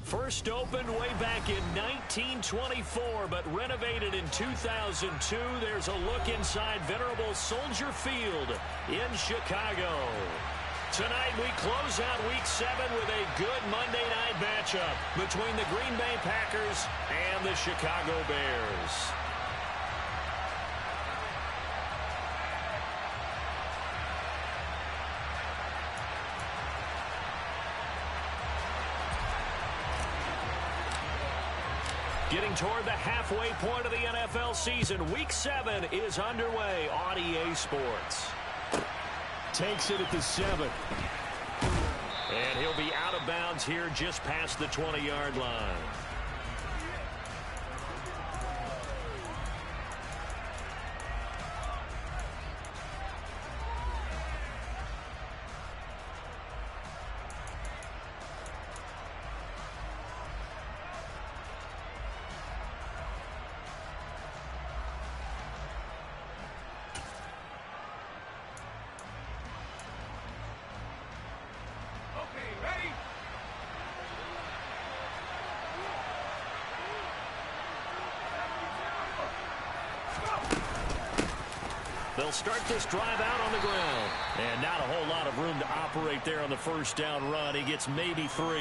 First opened way back in 1924, but renovated in 2002. There's a look inside venerable Soldier Field in Chicago. Tonight we close out Week 7 with a good Monday night matchup between the Green Bay Packers and the Chicago Bears. Getting toward the halfway point of the NFL season, Week 7 is underway on EA Sports. Takes it at the 7. And he'll be out of bounds here just past the 20-yard line. They'll start this drive out on the ground. And not a whole lot of room to operate there on the first down run. He gets maybe 3.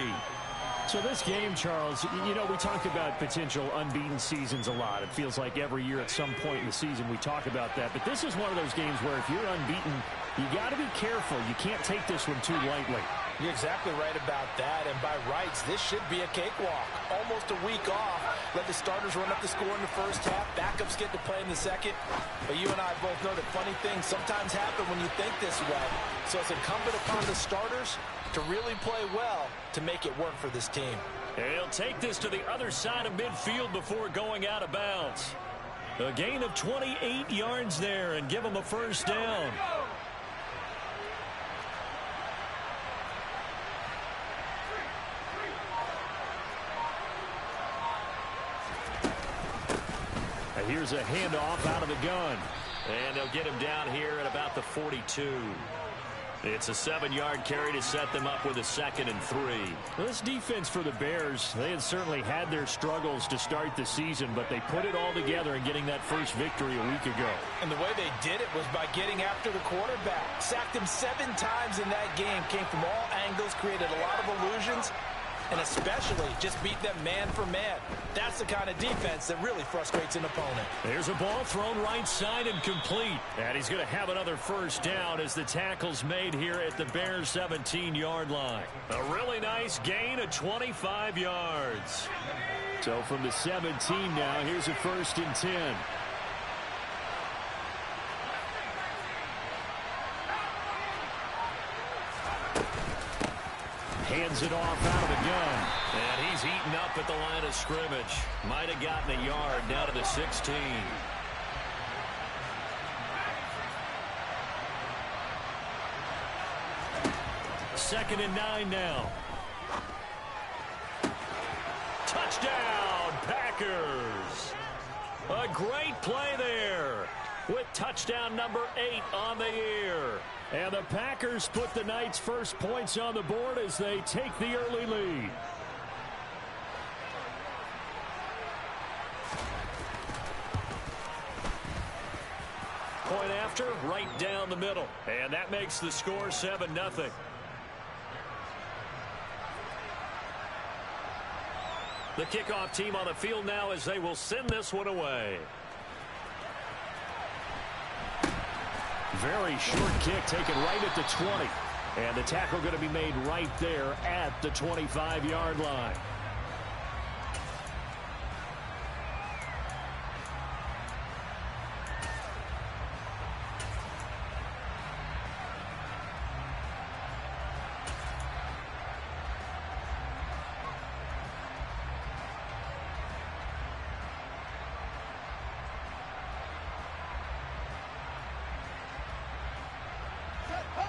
So this game, Charles, you know, we talk about potential unbeaten seasons a lot. It feels like every year at some point in the season we talk about that. But this is one of those games where if you're unbeaten, you got to be careful. You can't take this one too lightly. You're exactly right about that, and by rights, this should be a cakewalk. Almost a week off. Let the starters run up the score in the first half. Backups get to play in the second. But you and I both know that funny things sometimes happen when you think this way. So it's incumbent upon the starters to really play well to make it work for this team. He'll take this to the other side of midfield before going out of bounds. A gain of 28 yards there and give him a first down. Here's a handoff out of the gun. And they'll get him down here at about the 42. It's a 7-yard carry to set them up with a 2nd and 3. Well, this defense for the Bears, they had certainly had their struggles to start the season, but they put it all together in getting that first victory a week ago. And the way they did it was by getting after the quarterback. Sacked him 7 times in that game. Came from all angles, created a lot of illusions, and especially just beat them man for man. That's the kind of defense that really frustrates an opponent. There's a ball thrown right side and complete. And he's going to have another first down as the tackle's made here at the Bears' 17-yard line. A really nice gain of 25 yards. So from the 17 now, here's a 1st and 10. Hands it off out of the gun. And he's eaten up at the line of scrimmage. Might have gotten a yard down to the 16. Second and 9 now. Touchdown, Packers. A great play there with touchdown number 8 on the year. And the Packers put the Knights' first points on the board as they take the early lead. Point after, right down the middle. And that makes the score 7-0. The kickoff team on the field now as they will send this one away. Very short kick taken right at the 20. And the tackle going to be made right there at the 25-yard line.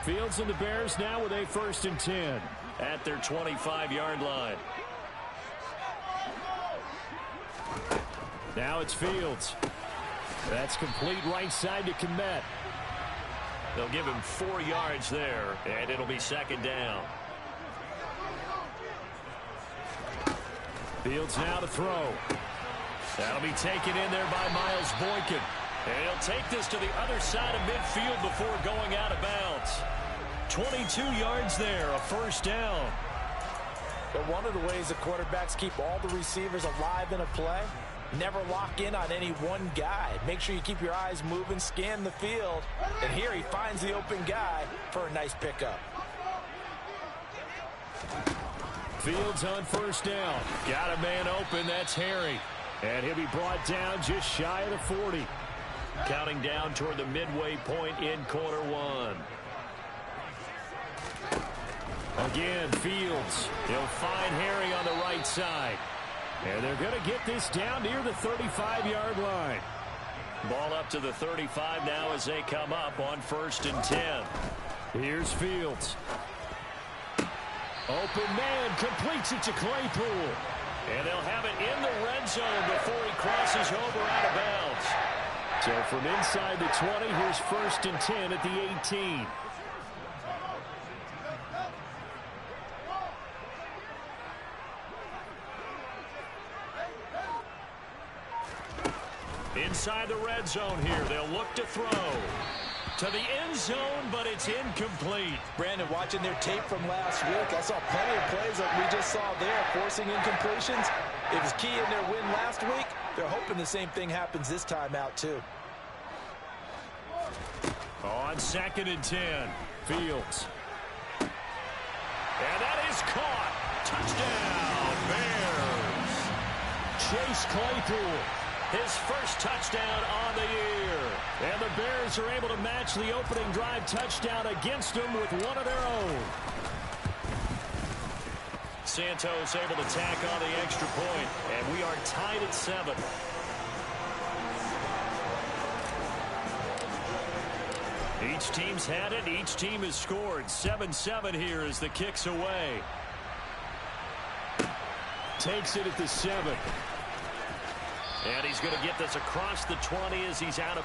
Fields and the Bears now with a 1st and 10 at their 25-yard line. Now it's Fields. That's complete right side to Kmet. They'll give him 4 yards there, and it'll be 2nd down. Fields now to throw. That'll be taken in there by Miles Boykin. And he'll take this to the other side of midfield before going out of bounds. 22 yards there, a first down. But one of the ways the quarterbacks keep all the receivers alive in a play, never lock in on any one guy. Make sure you keep your eyes moving, scan the field. And here he finds the open guy for a nice pickup. Fields on first down. Got a man open, that's Harry. And he'll be brought down just shy of the 40. Counting down toward the midway point in quarter one. Again, Fields. He'll find Harry on the right side. And they're going to get this down near the 35-yard line. Ball up to the 35 now as they come up on 1st and 10. Here's Fields. Open man, completes it to Claypool. And they'll have it in the red zone before he crosses over out of bounds. So from inside the 20, here's 1st and 10 at the 18. Inside the red zone here, they'll look to throw. To the end zone, but it's incomplete. Brandon, watching their tape from last week, I saw plenty of plays like we just saw there, forcing incompletions. It was key in their win last week. They're hoping the same thing happens this time out, too. On 2nd and 10, Fields. And that is caught. Touchdown, Bears. Chase Claypool. His first touchdown on the year. And the Bears are able to match the opening drive touchdown against them with one of their own. Santos able to tack on the extra point, and we are tied at 7. Each team's had it. Each team has scored. 7-7 here as the kick's away. Takes it at the 7. And he's going to get this across the 20 as he's out of.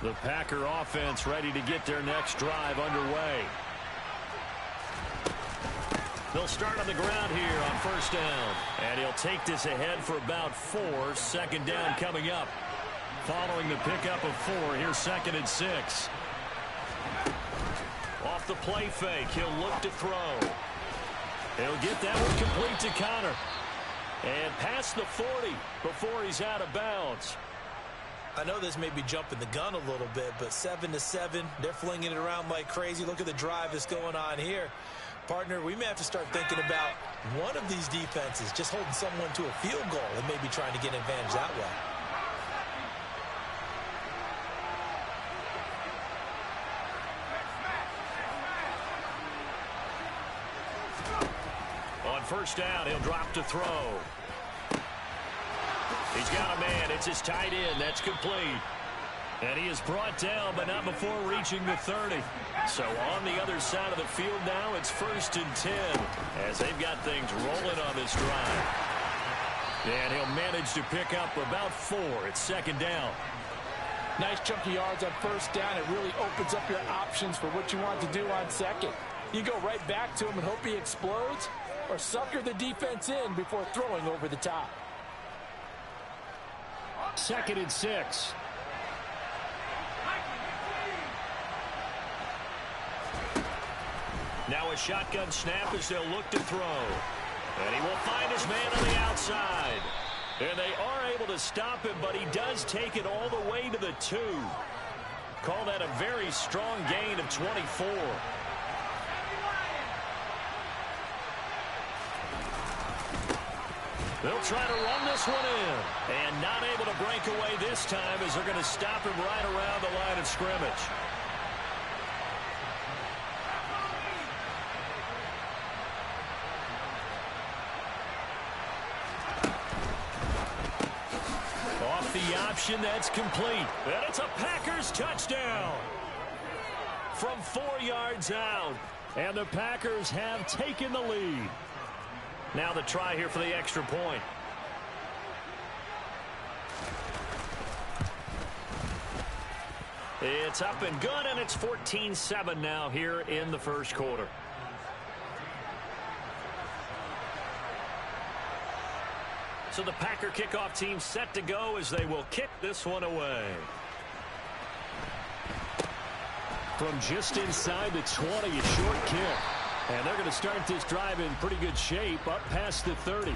The Packer offense ready to get their next drive underway. They'll start on the ground here on first down. And he'll take this ahead for about 4. 2nd down coming up. Following the pickup of 4, here's 2nd and 6. Off the play fake, he'll look to throw. He'll get that one complete to Connor. And past the 40 before he's out of bounds. I know this may be jumping the gun a little bit, but 7-7, they're flinging it around like crazy. Look at the drive that's going on here. Partner, we may have to start thinking about one of these defenses just holding someone to a field goal and maybe trying to get an advantage that way. On first down, he'll drop to throw. He's got a man. It's his tight end. That's complete. And he is brought down, but not before reaching the 30. So on the other side of the field now, it's 1st and 10 as they've got things rolling on this drive. And he'll manage to pick up about 4. It's 2nd down. Nice chunky yards on first down. It really opens up your options for what you want to do on 2nd. You go right back to him and hope he explodes, or sucker the defense in before throwing over the top. 2nd and 6. Now a shotgun snap as they'll look to throw. And he will find his man on the outside. And they are able to stop him, but he does take it all the way to the 2. Call that a very strong gain of 24. They'll try to run this one in. And not able to break away this time as they're going to stop him right around the line of scrimmage. Off the option, that's complete. And it's a Packers touchdown. From 4 yards out. And the Packers have taken the lead. Now the try here for the extra point. It's up and good, and it's 14-7 now here in the first quarter. So the Packer kickoff team set to go as they will kick this one away. From just inside the 20, a short kick. And they're going to start this drive in pretty good shape, up past the 30.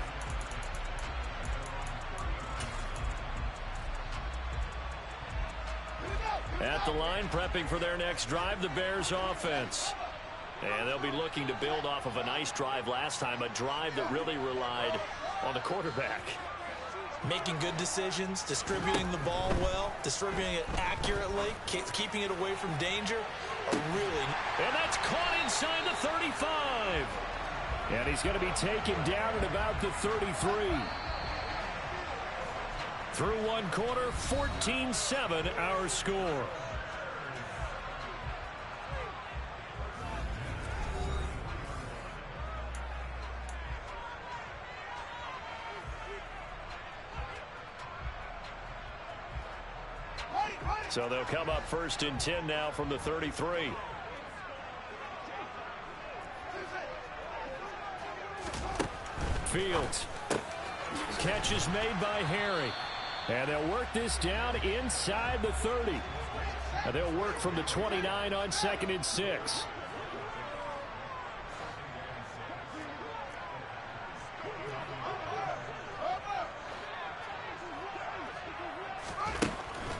At the line, prepping for their next drive, the Bears offense. And they'll be looking to build off of a nice drive last time, a drive that really relied on the quarterback. Making good decisions, distributing the ball well, distributing it accurately, keeping it away from danger. And that's caught inside the 35. And he's going to be taken down at about the 33. Through one quarter, 14-7 our score. So they'll come up 1st and 10 now from the 33. Fields. Catch is made by Harry. And they'll work this down inside the 30. And they'll work from the 29 on 2nd and 6.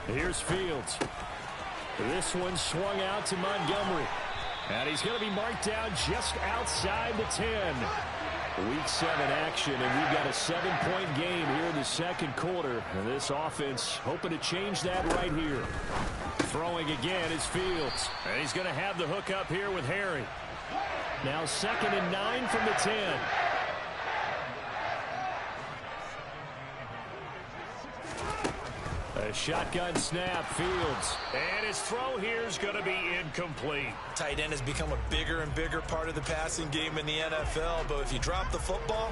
Here's Fields. This one swung out to Montgomery. And he's going to be marked down just outside the 10. Week 7 action, and we've got a 7-point game here in the second quarter. And this offense hoping to change that right here. Throwing again is Fields. And he's going to have the hook up here with Harry. Now 2nd and 9 from the 10. A shotgun snap, Fields. And his throw here is going to be incomplete. Tight end has become a bigger and bigger part of the passing game in the NFL. But if you drop the football,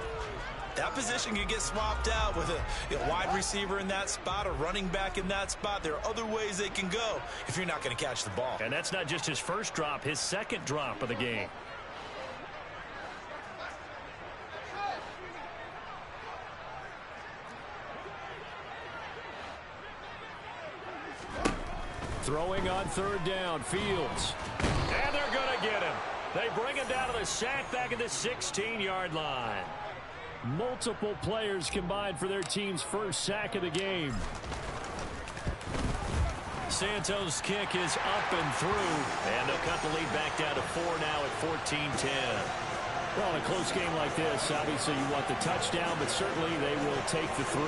that position can get swapped out with a wide receiver in that spot, a running back in that spot. There are other ways they can go if you're not going to catch the ball. And that's not just his first drop, his second drop of the game. Throwing on 3rd down, Fields. And they're going to get him. They bring him down to the sack back at the 16-yard line. Multiple players combined for their team's first sack of the game. Santos' kick is up and through. And they'll cut the lead back down to 4 now at 14-10. Well, in a close game like this, obviously you want the touchdown, but certainly they will take the 3.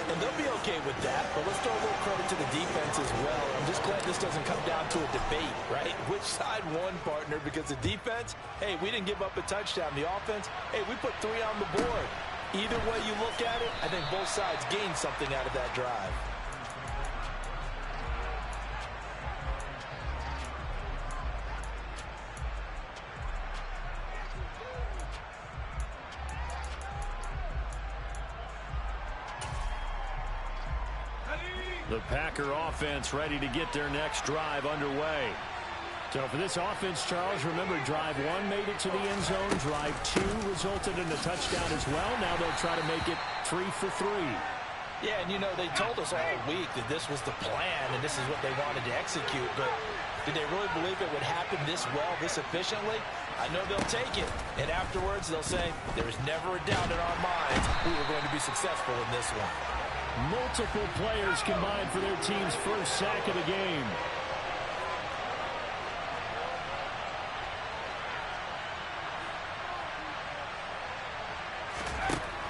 And they'll be okay with that, but let's throw a little credit to the defense as well. I'm just glad this doesn't come down to a debate, right? Which side won, partner? Because the defense, hey, we didn't give up a touchdown. The offense, hey, we put 3 on the board. Either way you look at it, I think both sides gained something out of that drive. The Packer offense ready to get their next drive underway. So for this offense, Charles, remember drive 1 made it to the end zone. Drive 2 resulted in a touchdown as well. Now they'll try to make it 3 for 3. Yeah, and you know, they told us all week that this was the plan and this is what they wanted to execute. But did they really believe it would happen this well, this efficiently? I know they'll take it, and afterwards they'll say, there is never a doubt in our minds we were going to be successful in this one. Multiple players combined for their team's first sack of the game.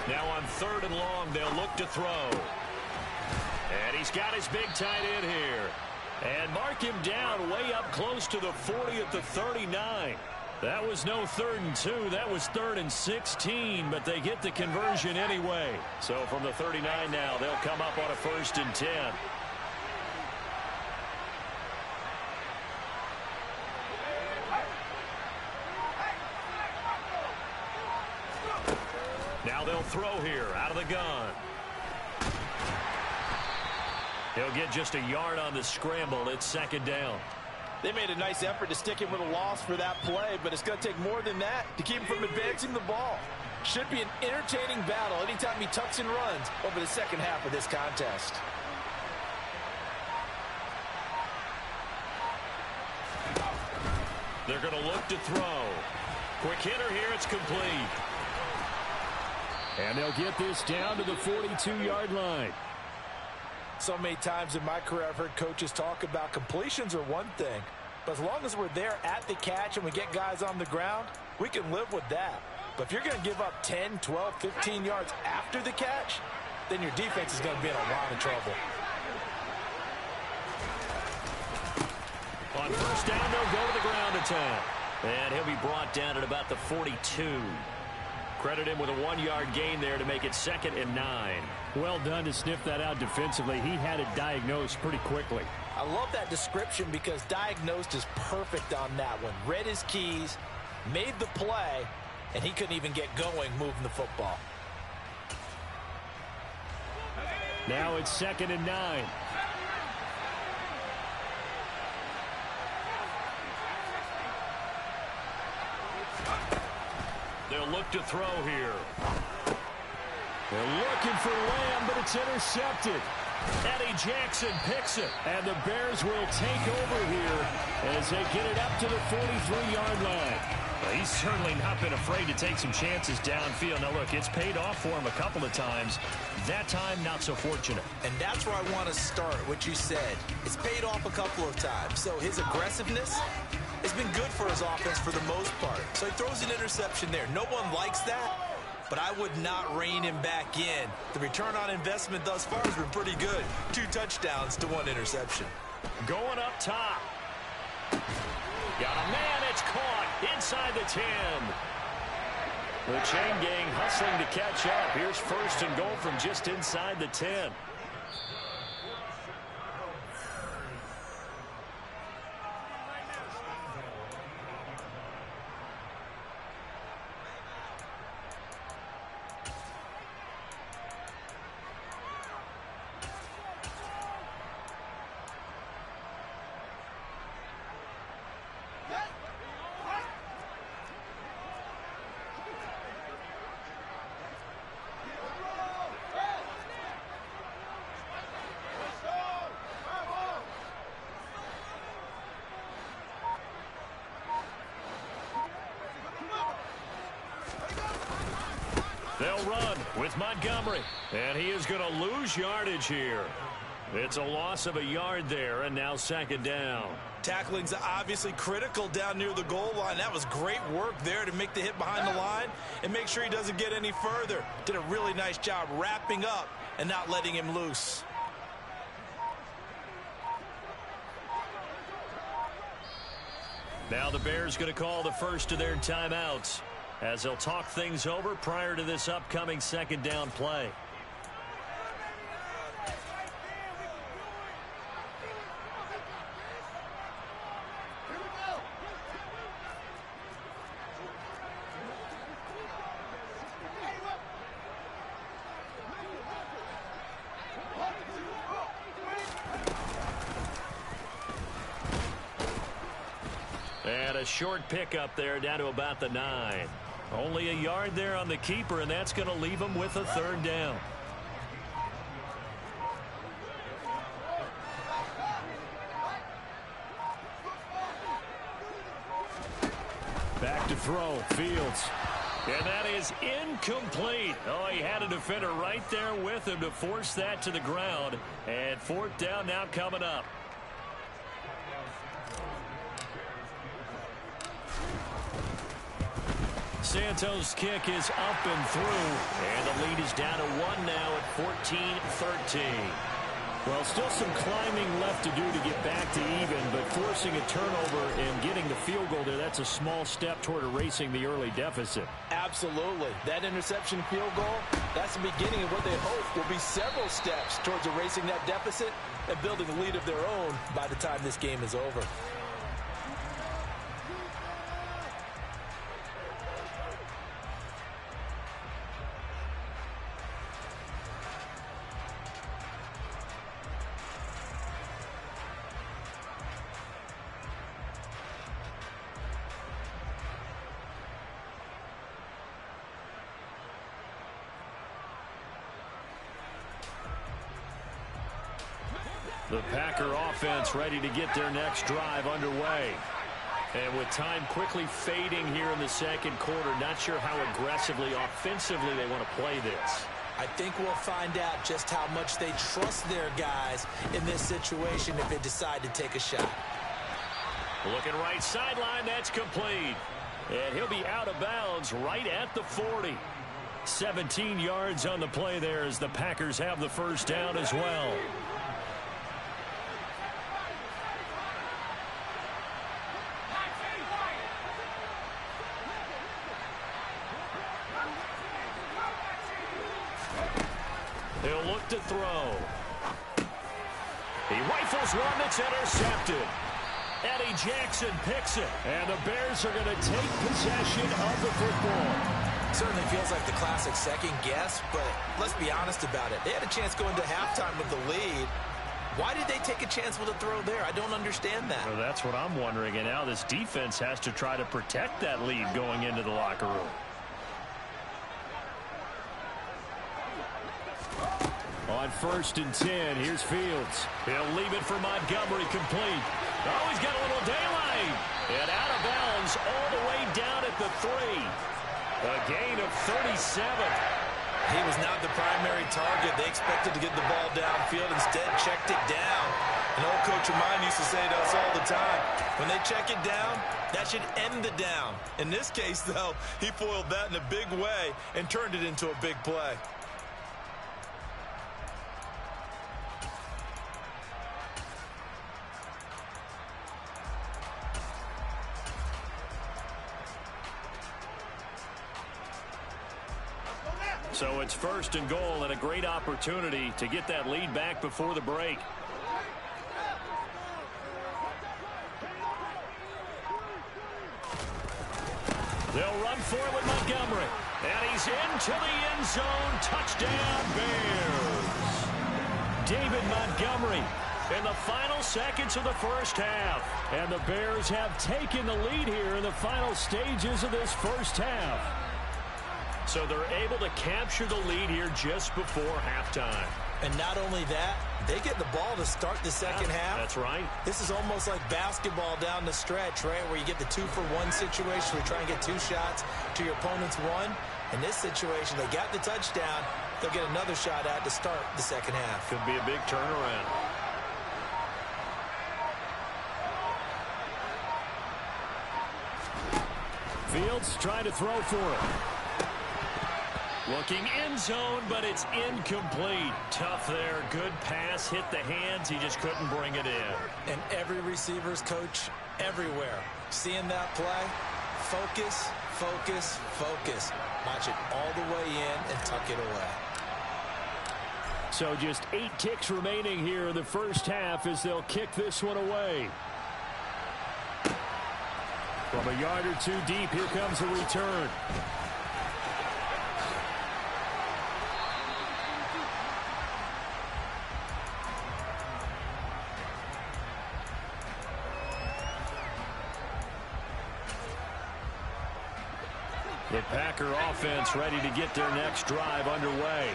Now on 3rd and long, they'll look to throw. And he's got his big tight end here. And mark him down way up close to the 40 at the 39. That was no 3rd and 2. That was 3rd and 16, but they get the conversion anyway. So from the 39 now, they'll come up on a 1st and 10. Now they'll throw here out of the gun. He'll get just a yard on the scramble. It's 2nd down. They made a nice effort to stick him with a loss for that play, but it's going to take more than that to keep him from advancing the ball. Should be an entertaining battle anytime he tucks and runs over the second half of this contest. They're going to look to throw. Quick hitter here. It's complete. And they'll get this down to the 42-yard line. So many times in my career I've heard coaches talk about completions are one thing, but as long as we're there at the catch and we get guys on the ground, we can live with that. But if you're going to give up 10, 12, 15 yards after the catch, then your defense is going to be in a lot of trouble. On 1st down, they'll go to the ground attack. And he'll be brought down at about the 42. Credit him with a 1-yard gain there to make it 2nd and 9. Well done to sniff that out defensively. He had it diagnosed pretty quickly. I love that description because diagnosed is perfect on that one. Read his keys, made the play, and he couldn't even get going moving the football. Now it's 2nd and 9. They'll look to throw here. They're looking for Lamb, but it's intercepted. Eddie Jackson picks it. And the Bears will take over here as they get it up to the 43-yard line. Well, he's certainly not been afraid to take some chances downfield. Now, look, it's paid off for him a couple of times. That time, not so fortunate. And that's where I want to start, what you said. It's paid off a couple of times. So his aggressiveness has been good for his offense for the most part. So he throws an interception there. No one likes that, but I would not rein him back in. The return on investment thus far has been pretty good. 2 touchdowns to 1 interception. Going up top. Got a man. It's caught inside the 10. The chain gang hustling to catch up. Here's 1st and goal from just inside the 10. They'll run with Montgomery. And he is going to lose yardage here. It's a loss of a yard there, and now 2nd down. Tackling's obviously critical down near the goal line. That was great work there to make the hit behind the line and make sure he doesn't get any further. Did a really nice job wrapping up and not letting him loose. Now the Bears going to call the first of their timeouts as they'll talk things over prior to this upcoming 2nd down play. And a short pickup there down to about the 9. Only a yard there on the keeper, and that's going to leave him with a 3rd down. Back to throw, Fields. And that is incomplete. Oh, he had a defender right there with him to force that to the ground. And fourth down now coming up. Santos' kick is up and through. And the lead is down to 1 now at 14-13. Well, still some climbing left to do to get back to even, but forcing a turnover and getting the field goal there, that's a small step toward erasing the early deficit. Absolutely. That interception field goal, that's the beginning of what they hope will be several steps towards erasing that deficit and building a lead of their own by the time this game is over. The Packer offense ready to get their next drive underway. And with time quickly fading here in the second quarter, not sure how aggressively, offensively they want to play this. I think we'll find out just how much they trust their guys in this situation if they decide to take a shot. Looking right sideline, that's complete. And he'll be out of bounds right at the 40. 17 yards on the play there as the Packers have the first down as well. He'll look to throw. He rifles one that's intercepted. Eddie Jackson picks it. And the Bears are going to take possession of the football. Certainly feels like the classic second guess, but let's be honest about it. They had a chance going to halftime with the lead. Why did they take a chance with a throw there? I don't understand that. Well, that's what I'm wondering. And now this defense has to try to protect that lead going into the locker room. On 1st and 10, here's Fields. He'll leave it for Montgomery complete. Oh, he's got a little daylight. And out of bounds all the way down at the 3. A gain of 37. He was not the primary target. They expected to get the ball downfield. Instead, checked it down. An old coach of mine used to say to us all the time, when they check it down, that should end the down. In this case, though, he foiled that in a big way and turned it into a big play. So it's 1st and goal and a great opportunity to get that lead back before the break. They'll run for it with Montgomery. And he's into the end zone. Touchdown, Bears. David Montgomery in the final seconds of the first half. And the Bears have taken the lead here in the final stages of this first half. So they're able to capture the lead here just before halftime. And not only that, they get the ball to start the second half. That's right. This is almost like basketball down the stretch, right, where you get the 2-for-1 situation where you try and get 2 shots to your opponent's 1. In this situation, they got the touchdown. They'll get another shot at to start the second half. Could be a big turnaround. Fields trying to throw for it. Looking end zone, but it's incomplete. Tough there. Good pass. Hit the hands. He just couldn't bring it in. And every receiver's coach everywhere. Seeing that play, focus, focus, focus. Watch it all the way in and tuck it away. So just 8 ticks remaining here in the first half as they'll kick this one away. From a yard or 2 deep, here comes a return. The Packer offense ready to get their next drive underway.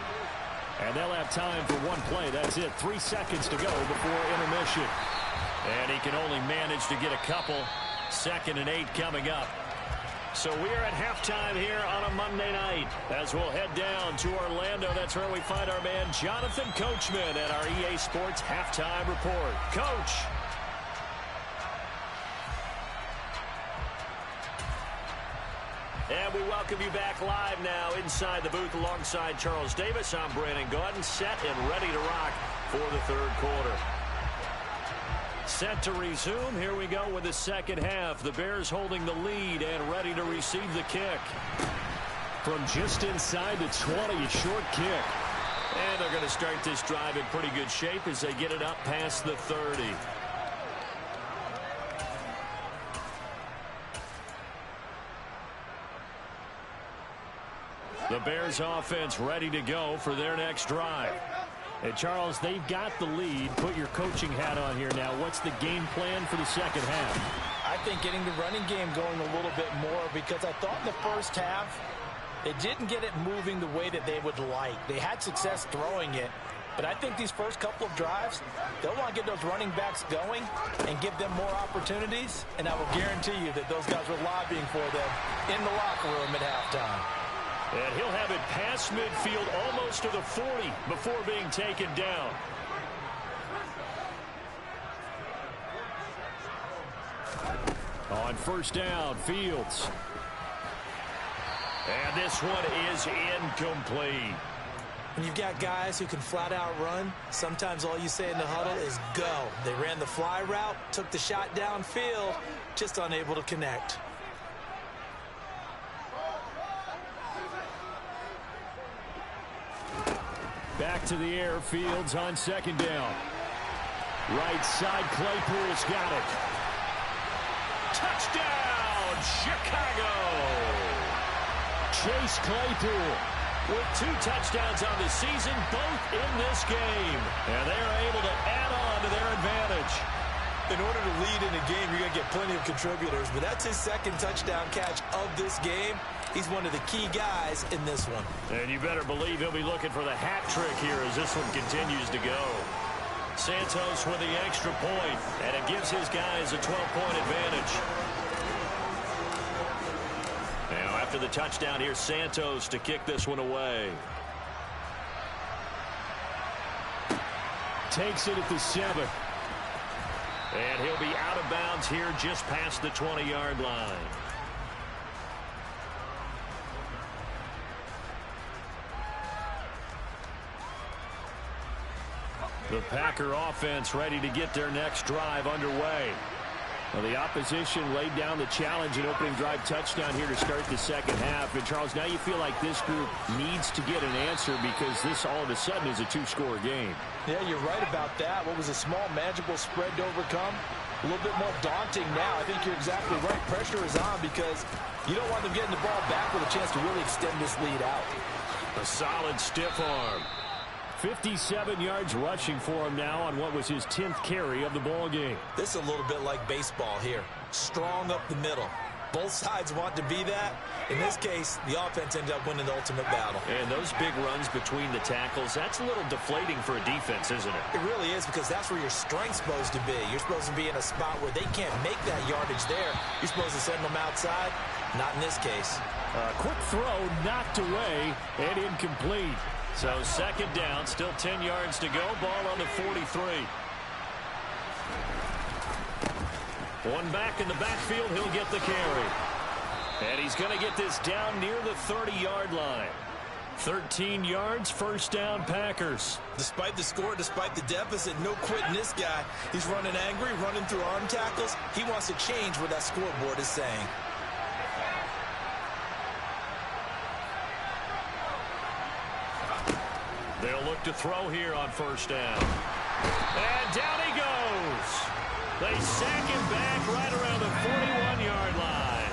And they'll have time for 1 play. That's it. 3 seconds to go before intermission. And he can only manage to get a couple. 2nd and 8 coming up. So we are at halftime here on a Monday night as we'll head down to Orlando. That's where we find our man Jonathan Coachman at our EA Sports Halftime Report. Coach. And we welcome you back live now inside the booth alongside Charles Davis. I'm Brandon Gaudin, set and ready to rock for the third quarter. Set to resume. Here we go with the second half. The Bears holding the lead and ready to receive the kick. From just inside the 20, a short kick. And they're going to start this drive in pretty good shape as they get it up past the 30. The Bears offense ready to go for their next drive. And Charles, they've got the lead. Put your coaching hat on here now. What's the game plan for the second half? I think getting the running game going a little bit more, because I thought in the first half they didn't get it moving the way that they would like. They had success throwing it, but I think these first couple of drives, they'll want to get those running backs going and give them more opportunities, and I will guarantee you that those guys were lobbying for them in the locker room at halftime. And he'll have it past midfield almost to the 40 before being taken down. On first down, Fields. And this one is incomplete. When you've got guys who can flat out run, sometimes all you say in the huddle is go. They ran the fly route, took the shot downfield, just unable to connect. Back to the air, Fields on second down. Right side, Claypool's got it. Touchdown, Chicago! Chase Claypool with 2 touchdowns on the season, both in this game. And they are able to add on to their advantage. In order to lead in a game, you're going to get plenty of contributors, but that's his second touchdown catch of this game. He's one of the key guys in this one. And you better believe he'll be looking for the hat trick here as this one continues to go. Santos with the extra point, and it gives his guys a 12-point advantage. Now after the touchdown, here's Santos to kick this one away. Takes it at the 7. And he'll be out of bounds here just past the 20-yard line. The Packer offense ready to get their next drive underway. Well, the opposition laid down the challenge and opening drive touchdown here to start the second half. And, Charles, now you feel like this group needs to get an answer because this all of a sudden is a 2-score game. Yeah, you're right about that. What was a small, manageable spread to overcome, a little bit more daunting now. I think you're exactly right. Pressure is on because you don't want them getting the ball back with a chance to really extend this lead out. A solid stiff arm. 57 yards rushing for him now on what was his 10th carry of the ball game. This is a little bit like baseball here. Strong up the middle. Both sides want to be that. In this case, the offense ended up winning the ultimate battle. And those big runs between the tackles, that's a little deflating for a defense, isn't it? It really is, because that's where your strength's supposed to be. You're supposed to be in a spot where they can't make that yardage there. You're supposed to send them outside. Not in this case. Quick throw knocked away and incomplete. So second down, still 10 yards to go. Ball on the 43. One back in the backfield, he'll get the carry. And he's going to get this down near the 30-yard line. 13 yards, first down, Packers. Despite the score, despite the deficit, no quitting this guy. He's running angry, running through arm tackles. He wants to change what that scoreboard is saying. They'll look to throw here on first down. And down he goes. They sack him back right around the 41-yard line.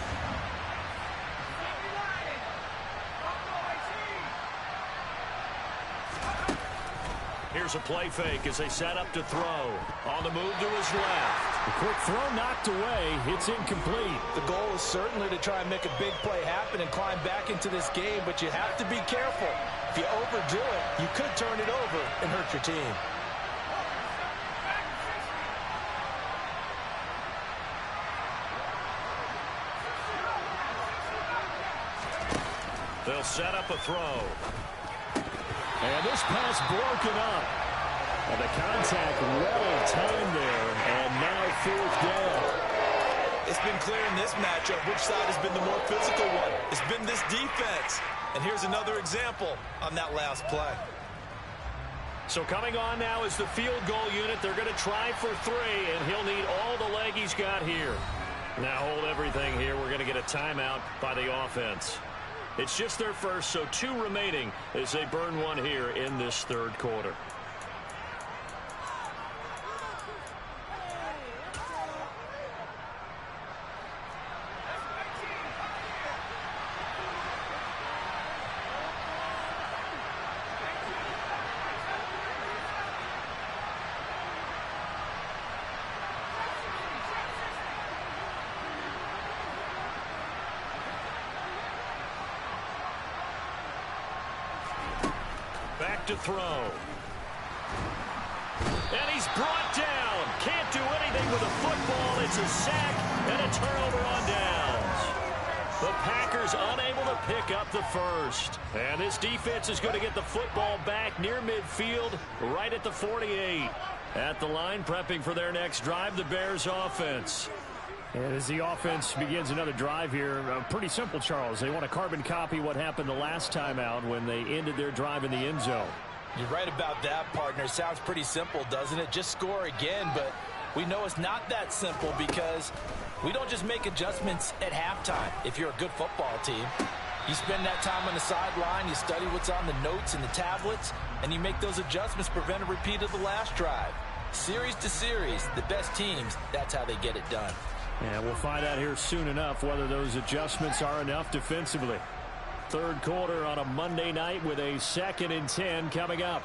Here's a play fake as they set up to throw. On the move to his left. The quick throw knocked away. It's incomplete. The goal is certainly to try and make a big play happen and climb back into this game, but you have to be careful. If you overdo it, you could turn it over and hurt your team. They'll set up a throw. And this pass broken up. And the contact well of time there. And now 4th down. It's been clear in this matchup which side has been the more physical one. It's been this defense. And here's another example on that last play. So coming on now is the field goal unit. They're going to try for 3, and he'll need all the leg he's got here. Now hold everything here. We're going to get a timeout by the offense. It's just their first, so 2 remaining as they burn one here in this 3rd quarter. To throw. And he's brought down. Can't do anything with a football. It's a sack and a turnover on downs. The Packers unable to pick up the first. And this defense is going to get the football back near midfield, right at the 48. At the line, prepping for their next drive, the Bears offense. And as the offense begins another drive here, pretty simple, Charles. They want to carbon copy what happened the last time out when they ended their drive in the end zone. You're right about that, partner. Sounds pretty simple, doesn't it? Just score again, but we know it's not that simple because we don't just make adjustments at halftime. If you're a good football team, you spend that time on the sideline, you study what's on the notes and the tablets, and you make those adjustments, prevent a repeat of the last drive. Series to series, the best teams, that's how they get it done. And we'll find out here soon enough whether those adjustments are enough defensively. 3rd quarter on a Monday night with a 2nd and 10 coming up.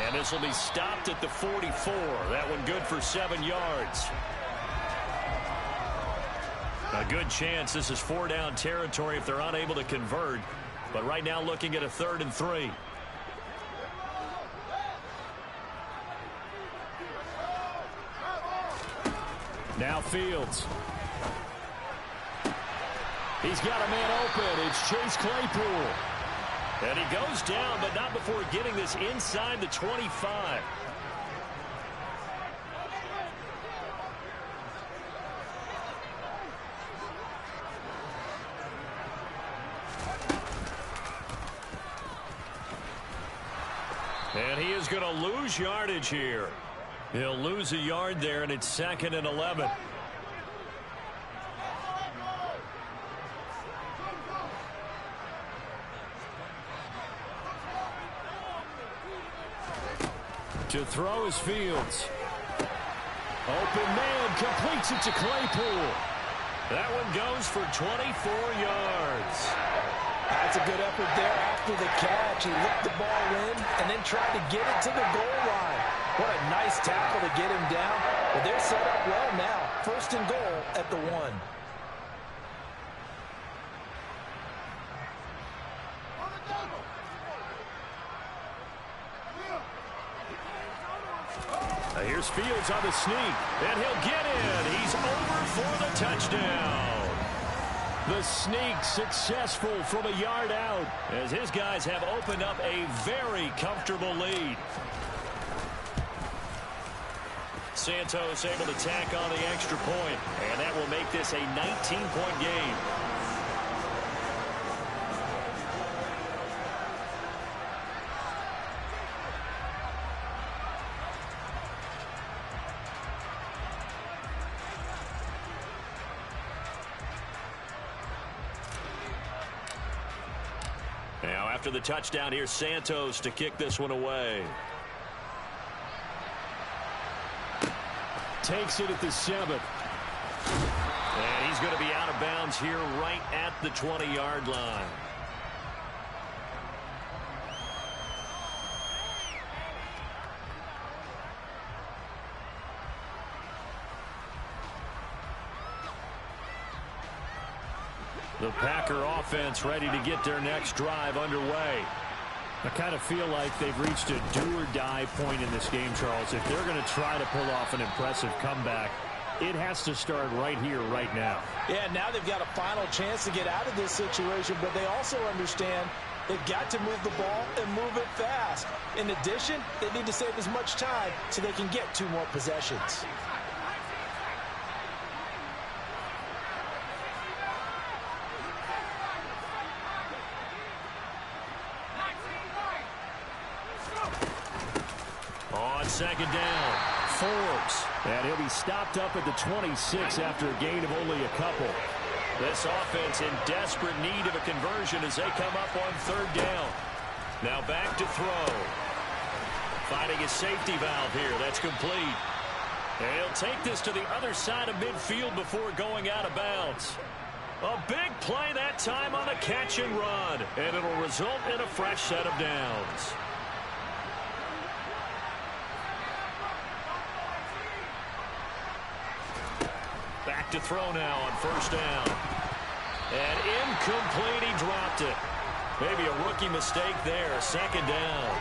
And this will be stopped at the 44. That one good for 7 yards. A good chance this is 4-down territory if they're unable to convert. But right now looking at a 3rd and 3. Now Fields. He's got a man open. It's Chase Claypool. And he goes down, but not before getting this inside the 25. And he is going to lose yardage here. He'll lose a yard there, and it's 2nd and 11. To throw is Fields. Open man, completes it to Claypool. That one goes for 24 yards. That's a good effort there after the catch. He looked the ball in and then tried to get it to the goal line. What a nice tackle to get him down. But they're set up well now. 1st and goal at the 1. Here's Fields on the sneak, and he'll get in. He's over for the touchdown. The sneak successful from a yard out, as his guys have opened up a very comfortable lead. Santos able to tack on the extra point, and that will make this a 19-point game. Now after the touchdown, here's Santos to kick this one away. Takes it at the 7. And he's going to be out of bounds here right at the 20-yard line. The Packer offense ready to get their next drive underway. I kind of feel like they've reached a do-or-die point in this game, Charles. If they're going to try to pull off an impressive comeback, it has to start right here, right now. Yeah, now they've got a final chance to get out of this situation, but they also understand they've got to move the ball and move it fast. In addition, they need to save as much time so they can get 2 more possessions. On second down, Forbes. And he'll be stopped up at the 26 after a gain of only a couple. This offense in desperate need of a conversion as they come up on third down. Now back to throw. Finding a safety valve here. That's complete. And he'll take this to the other side of midfield before going out of bounds. A big play that time on the catch and run. And it'll result in a fresh set of downs. Back to throw now on first down. And incomplete, he dropped it. Maybe a rookie mistake there, second down.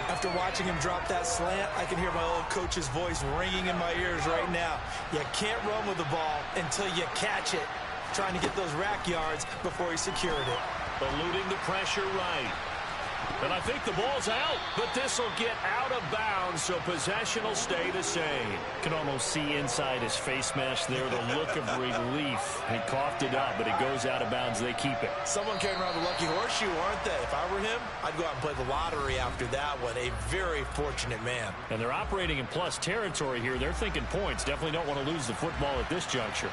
After watching him drop that slant, I can hear my old coach's voice ringing in my ears right now. You can't run with the ball until you catch it. Trying to get those rack yards before he secured it. Eluding the pressure right. And I think the ball's out, but this will get out of bounds, so possession will stay the same. Can almost see inside his face mesh there the look of relief. He coughed it up, but it goes out of bounds. They keep it. Someone came around the lucky horseshoe, aren't they? If I were him, I'd go out and play the lottery after that one. A very fortunate man. And they're operating in plus territory here. They're thinking points. Definitely don't want to lose the football at this juncture.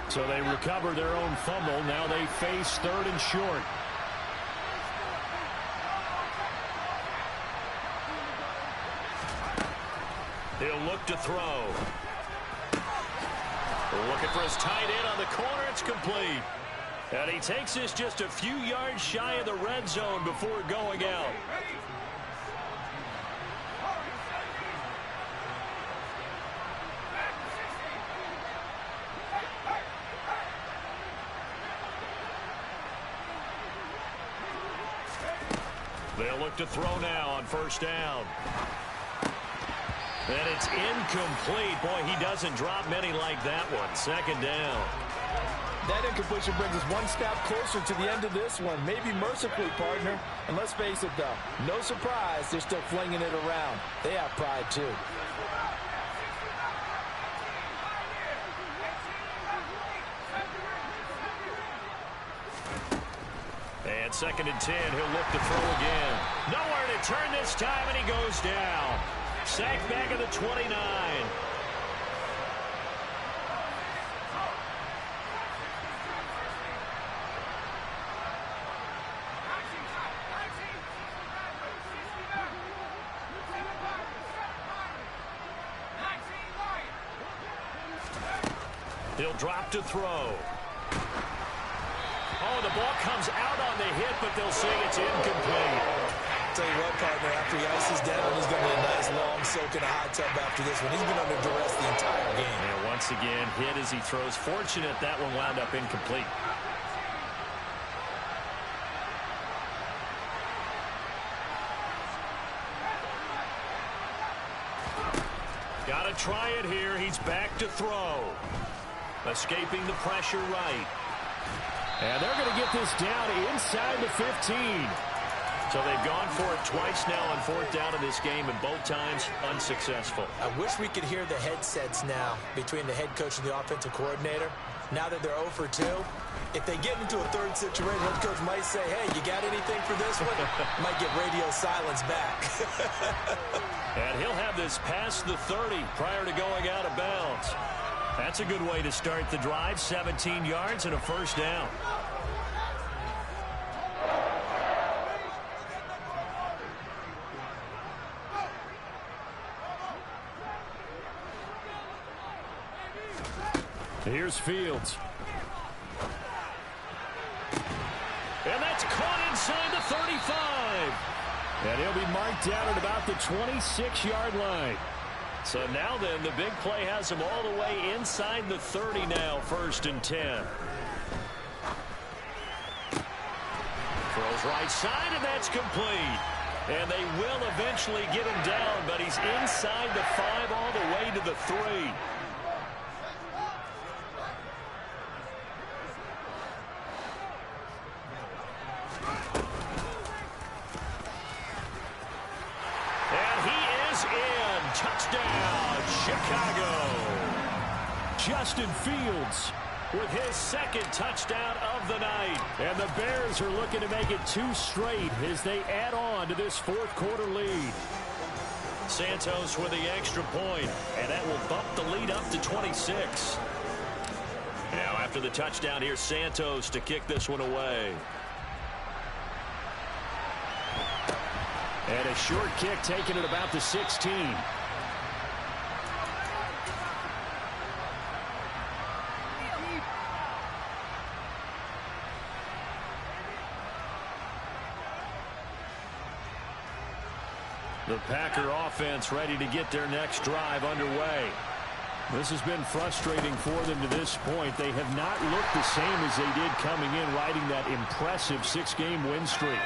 So they recover their own fumble. Now they face third and short. He'll look to throw. Looking for his tight end on the corner. It's complete. And he takes this just a few yards shy of the red zone before going out. They'll look to throw now on first down. And it's incomplete. Boy, he doesn't drop many like that one. Second down. That incompletion brings us one step closer to the end of this one. Maybe mercifully, partner. And let's face it, though, no surprise, they're still flinging it around. They have pride, too. And second and 10, he'll look to throw again. Nowhere to turn this time, and he goes down. Sacked back at the 29. He'll drop to throw. Oh, the ball comes out on the hit, but they'll say it's incomplete. Tell you what, partner, after he ices down, he's going to be a nice long soak in a hot tub after this one. He's been under duress the entire game. And once again, hit as he throws. Fortunate that one wound up incomplete. Got to try it here. He's back to throw. Escaping the pressure right. And they're going to get this down inside the 15. So they've gone for it twice now on fourth down in this game, and both times unsuccessful. I wish we could hear the headsets now between the head coach and the offensive coordinator. Now that they're 0 for 2, if they get into a third situation, head coach might say, hey, you got anything for this one? Might get radio silence back. And he'll have this past the 30 prior to going out of bounds. That's a good way to start the drive. 17 yards and a first down. Here's Fields. And that's caught inside the 35. And he'll be marked down at about the 26-yard line. So now then, the big play has him all the way inside the 30 now, 1st and 10. Throws right side, and that's complete. And they will eventually get him down, but he's inside the 5 all the way to the 3. And he is in. Touchdown, Chicago. Justin Fields with his 2nd touchdown of the night. And the Bears are looking to make it 2 straight as they add on to this 4th quarter lead. Santos with the extra point, and that will bump the lead up to 26. Now after the touchdown, here's Santos to kick this one away. And a short kick taken at about the 16. The Packer offense ready to get their next drive underway. This has been frustrating for them to this point. They have not looked the same as they did coming in, riding that impressive 6-game win streak.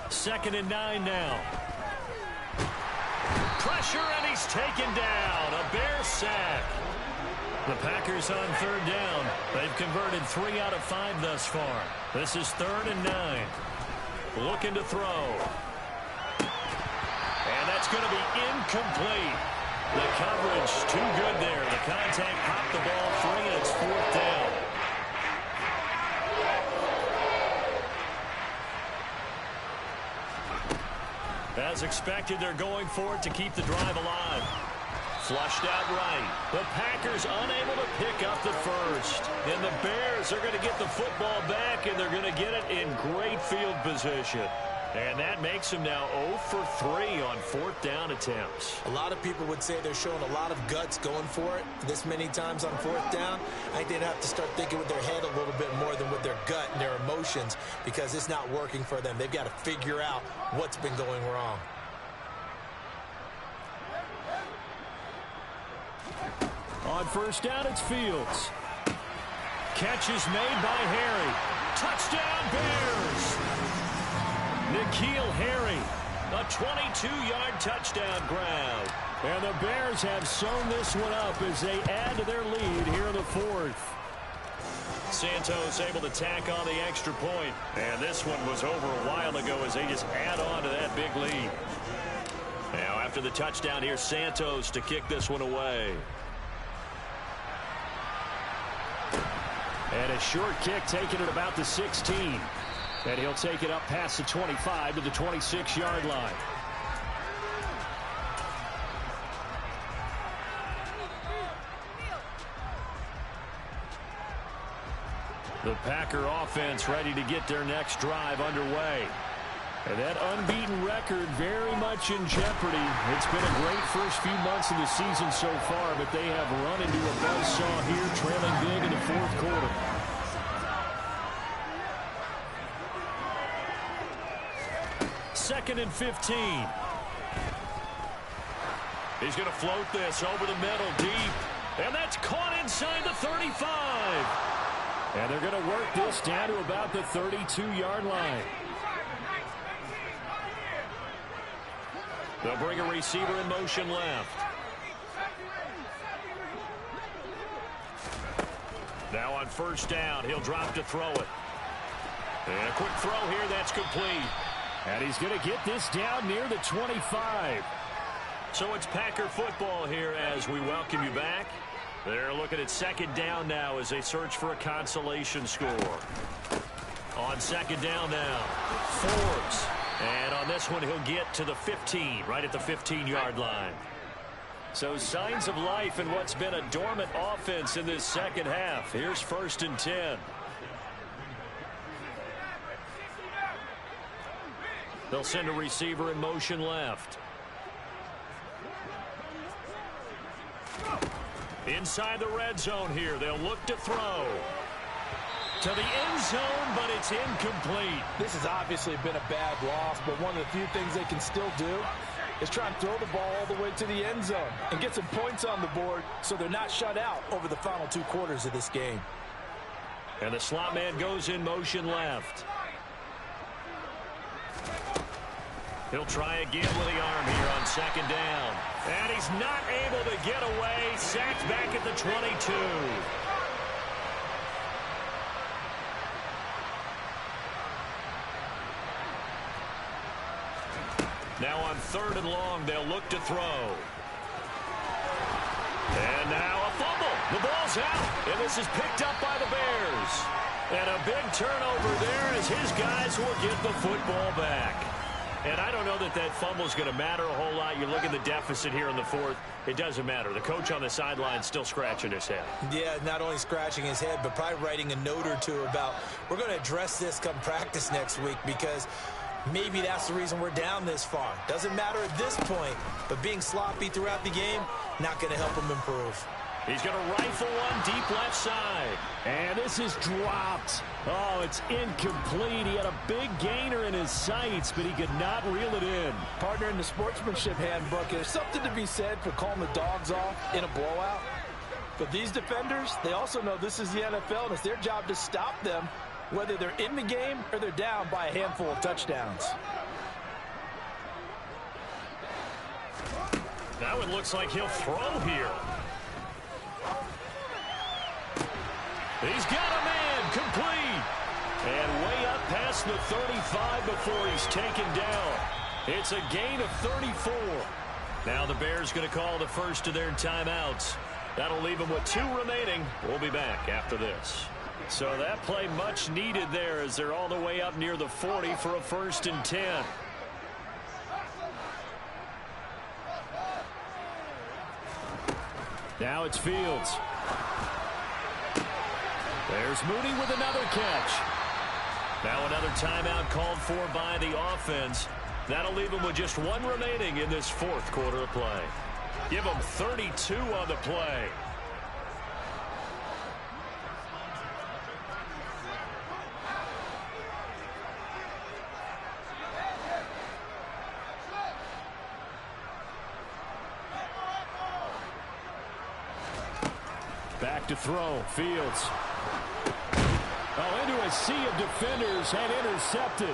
Second and 9 now. Pressure, and he's taken down. A Bear sack. The Packers on 3rd down. They've converted 3 out of 5 thus far. This is 3rd and 9. Looking to throw. And that's going to be incomplete. The coverage too good there. The contact popped the ball free, and it's 4th down. As expected, they're going for it to keep the drive alive. Flushed out right. The Packers unable to pick up the first. And the Bears are going to get the football back, and they're going to get it in great field position. And that makes them now 0 for 3 on 4th down attempts. A lot of people would say they're showing a lot of guts going for it this many times on 4th down. I think they'd have to start thinking with their head a little bit more than with their gut and their emotions, because it's not working for them. They've got to figure out what's been going wrong. On 1st down, it's Fields. Catch is made by Harry. Touchdown, Bears! N'Keal Harry, a 22-yard touchdown grab. And the Bears have sewn this one up as they add to their lead here in the 4th. Santos able to tack on the extra point. And this one was over a while ago as they just add on to that big lead. Now after the touchdown, here's Santos to kick this one away. And a short kick taken at about the 16. And he'll take it up past the 25 to the 26-yard line. The Packer offense ready to get their next drive underway. And that unbeaten record very much in jeopardy. It's been a great first few months of the season so far, but they have run into a buzzsaw here, trailing big in the 4th quarter. Second and 15. He's going to float this over the middle deep. And that's caught inside the 35. And they're going to work this down to about the 32-yard line. They'll bring a receiver in motion left. Now on 1st down, he'll drop to throw it. And a quick throw here, that's complete. And he's going to get this down near the 25. So it's Packer football here as we welcome you back. They're looking at 2nd down now as they search for a consolation score. On 2nd down now, Forbes. And on this one, he'll get to the 15, right at the 15-yard line. So signs of life in what's been a dormant offense in this second half. Here's 1st and 10. They'll send a receiver in motion left. Inside the red zone here. They'll look to throw. To the end zone, but it's incomplete. This has obviously been a bad loss, but one of the few things they can still do is try and throw the ball all the way to the end zone and get some points on the board so they're not shut out over the final 2 quarters of this game. And the slot man goes in motion left. He'll try again with the arm here on second down. And he's not able to get away. Sacked back at the 22. Now on 3rd and long, they'll look to throw. And now a fumble. The ball's out, and this is picked up by the Bears. And a big turnover there as his guys will get the football back. And I don't know that that fumble is going to matter a whole lot. You look at the deficit here in the 4th. It doesn't matter. The coach on the sideline still scratching his head. Yeah, not only scratching his head, but probably writing a note or two about we're going to address this come practice next week because maybe that's the reason we're down this far. Doesn't matter at this point, but being sloppy throughout the game, not going to help him improve. He's going to rifle one deep left side. And this is dropped. Oh, it's incomplete. He had a big gainer in his sights, but he could not reel it in. Partner, in the sportsmanship handbook, there's something to be said for calling the dogs off in a blowout. But these defenders, they also know this is the NFL, and it's their job to stop them, whether they're in the game or they're down by a handful of touchdowns. Now it looks like he'll throw here. He's got a man, complete. And way up past the 35 before he's taken down. It's a gain of 34. Now the Bears going to call the first of their timeouts. That'll leave them with 2 remaining. We'll be back after this. So that play much needed there as they're all the way up near the 40 for a 1st and 10. Now it's Fields. There's Mooney with another catch. Now another timeout called for by the offense. That'll leave them with just 1 remaining in this 4th quarter of play. Give them 32 on the play. Back to throw. Fields. Oh, into a sea of defenders and intercepted.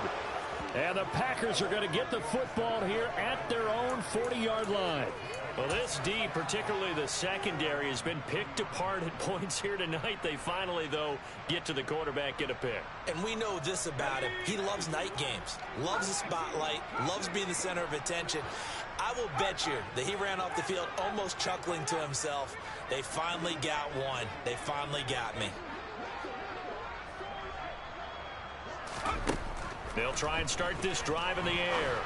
And the Packers are going to get the football here at their own 40-yard line. Well, this D, particularly the secondary, has been picked apart at points here tonight. They finally, though, get to the quarterback, get a pick. And we know this about him. He loves night games, loves the spotlight, loves being the center of attention. I will bet you that he ran off the field almost chuckling to himself. They finally got one. They finally got me. They'll try and start this drive in the air.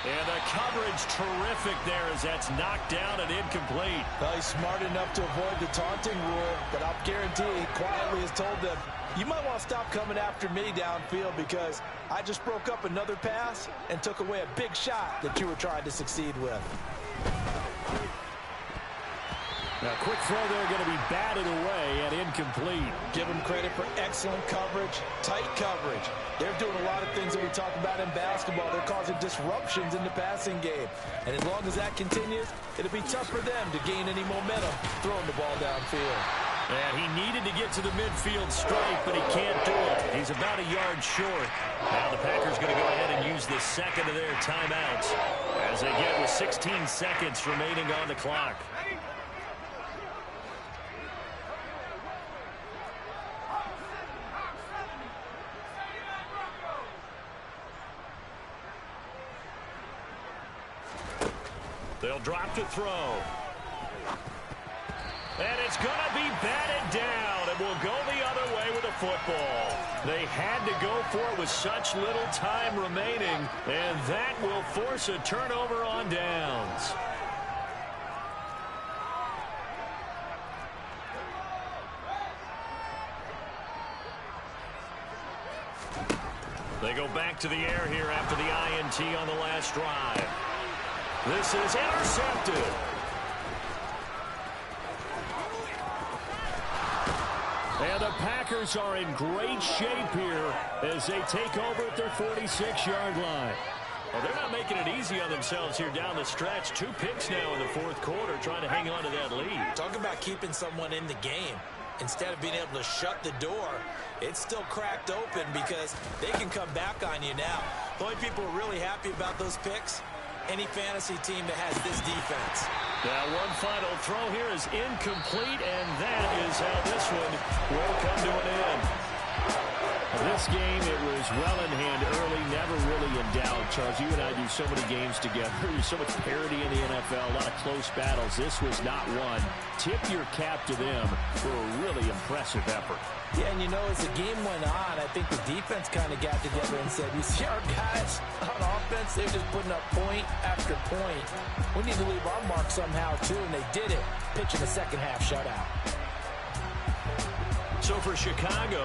And the coverage terrific there as that's knocked down and incomplete. Well, he's smart enough to avoid the taunting rule, but I'll guarantee he quietly has told them, you might want to stop coming after me downfield because I just broke up another pass and took away a big shot that you were trying to succeed with. Now, quick throw there going to be batted away and incomplete. Give them credit for excellent coverage, tight coverage. They're doing a lot of things that we talk about in basketball. They're causing disruptions in the passing game. And as long as that continues, it'll be tough for them to gain any momentum throwing the ball downfield. And he needed to get to the midfield strike, but he can't do it. He's about a yard short. Now the Packers going to go ahead and use the second of their timeouts as they get with 16 seconds remaining on the clock. They'll drop to throw. And it's going to be batted down. It will go the other way with the football. They had to go for it with such little time remaining, and that will force a turnover on downs. They They go back to the air here after the INT on the last drive. This is intercepted. And the Packers are in great shape here as they take over at their 46-yard line. Well, they're not making it easy on themselves here down the stretch. 2 picks now in the fourth quarter, trying to hang on to that lead. Talk about keeping someone in the game. Instead of being able to shut the door, it's still cracked open because they can come back on you now. The only people who are really happy about those picks, any fantasy team that has this defense. Now, one final throw here is incomplete, and that is how this one will come to an end. This game, it was well in hand early, never really in doubt. Charles, you and I do so many games together. There's so much parity in the NFL, a lot of close battles. This was not one. Tip your cap to them for a really impressive effort. Yeah, and you know, as the game went on, I think the defense kind of got together and said, you see our guys on offense, they're just putting up point after point. We need to leave our mark somehow, too, and they did it, pitching a second-half shutout. So for Chicago,